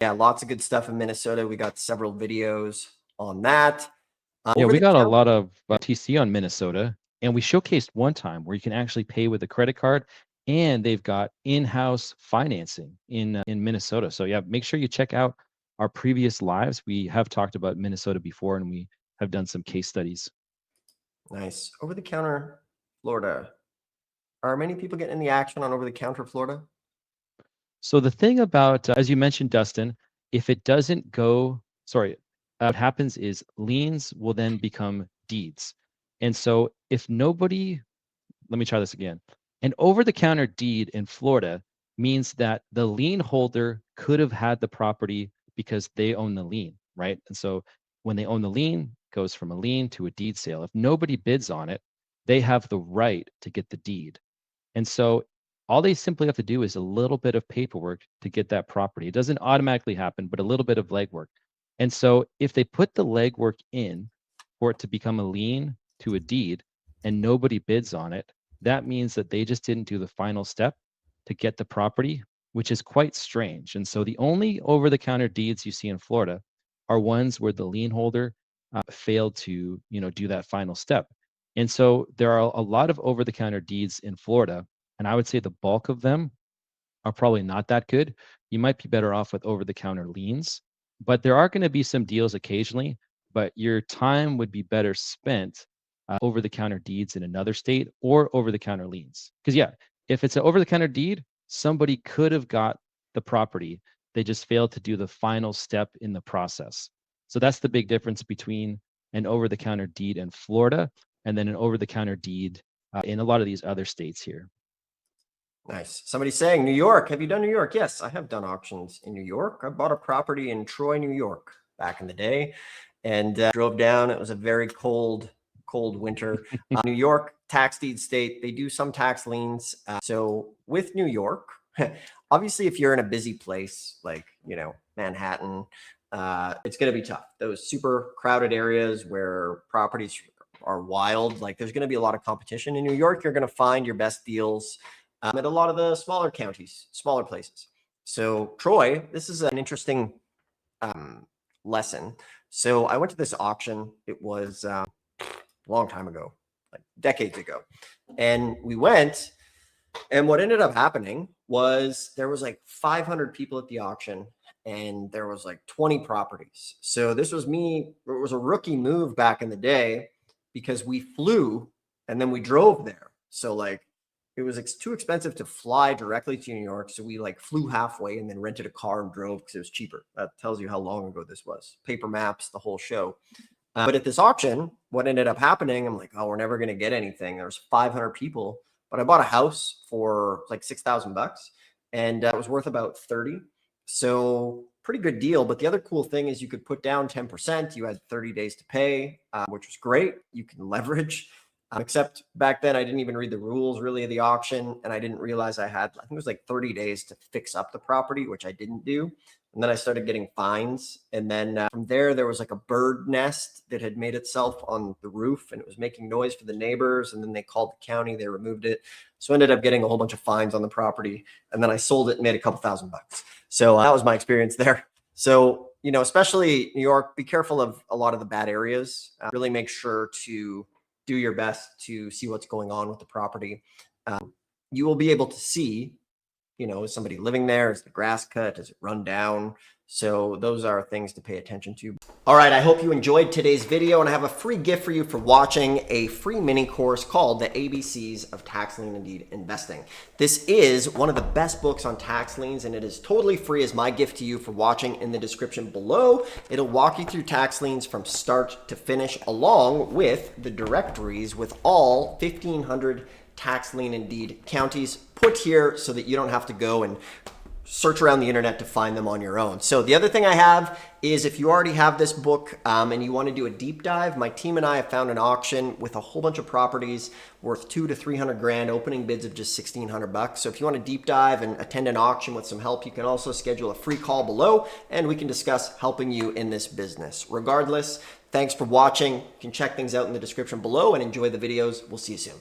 Yeah, lots of good stuff in Minnesota. We got several videos on that. Yeah, we got a lot of TC on Minnesota, and we showcased one time where you can actually pay with a credit card, and they've got in-house financing in Minnesota. So yeah, make sure you check out our previous lives. We have talked about Minnesota before, and we have done some case studies. Nice. Over-the-counter Florida. Are many people getting in the action on over-the-counter Florida? So the thing about, as you mentioned, Dustin, if it doesn't go, sorry, what happens is liens will then become deeds. And so if nobody, let me try this again. An over-the-counter deed in Florida means that the lien holder could have had the property because they own the lien, right? And so when they own the lien, it goes from a lien to a deed sale. If nobody bids on it, they have the right to get the deed. And so all they simply have to do is a little bit of paperwork to get that property. It doesn't automatically happen, but a little bit of legwork. And so if they put the legwork in for it to become a lien to a deed and nobody bids on it, that means that they just didn't do the final step to get the property, which is quite strange. And so the only over-the-counter deeds you see in Florida are ones where the lien holder failed to, do that final step. And so there are a lot of over-the-counter deeds in Florida, and I would say the bulk of them are probably not that good. You might be better off with over-the-counter liens, but there are going to be some deals occasionally, but your time would be better spent over-the-counter deeds in another state or over-the-counter liens. Because yeah, if it's an over-the-counter deed, somebody could have got the property. They just failed to do the final step in the process. So that's the big difference between an over-the-counter deed in Florida and then an over-the-counter deed in a lot of these other states here. Nice. Somebody's saying New York. Have you done New York? Yes, I have done auctions in New York. I bought a property in Troy, New York back in the day and drove down. It was a very cold winter. New York, tax deed state. They do some tax liens. So with New York, obviously, if you're in a busy place like, Manhattan, it's going to be tough. Those super crowded areas where properties are wild, like there's going to be a lot of competition. In New York, you're going to find your best deals at a lot of the smaller counties, smaller places. So Troy, this is an interesting lesson. So I went to this auction. It was a long time ago, like decades ago. And we went, and what ended up happening was there was like 500 people at the auction and there was like 20 properties. So this was me. It was a rookie move back in the day because we flew and then we drove there. So like, it was too expensive to fly directly to New York. So we like flew halfway and then rented a car and drove because it was cheaper. That tells you how long ago this was. Paper maps, the whole show. But at this auction, what ended up happening, I'm like, oh, we're never going to get anything. There's 500 people, but I bought a house for like $6,000 and it was worth about 30. So pretty good deal. But the other cool thing is you could put down 10%. You had 30 days to pay, which was great. You can leverage. Except back then, I didn't even read the rules really of the auction. And I didn't realize I think it was like 30 days to fix up the property, which I didn't do. And then I started getting fines. And then from there was like a bird nest that had made itself on the roof and it was making noise for the neighbors. And then they called the county, they removed it. So I ended up getting a whole bunch of fines on the property. And then I sold it and made a couple $1,000. So that was my experience there. So, especially New York, be careful of a lot of the bad areas. Really make sure to do your best to see what's going on with the property. You will be able to see, is somebody living there? Is the grass cut? Does it run down? So those are things to pay attention to. All right, I hope you enjoyed today's video and I have a free gift for you for watching a free mini course called The ABCs of Tax Lien and Deed Investing. This is one of the best books on tax liens and it is totally free as my gift to you for watching. In the description below. It'll walk you through tax liens from start to finish along with the directories with all 1,500 tax lien and deed counties put here so that you don't have to go and search around the internet to find them on your own. So the other thing I have is if you already have this book and you want to do a deep dive, my team and I have found an auction with a whole bunch of properties worth 200 to 300 grand, opening bids of just $1,600. So if you want to deep dive and attend an auction with some help, you can also schedule a free call below and we can discuss helping you in this business. Regardless, thanks for watching. You can check things out in the description below and enjoy the videos. We'll see you soon.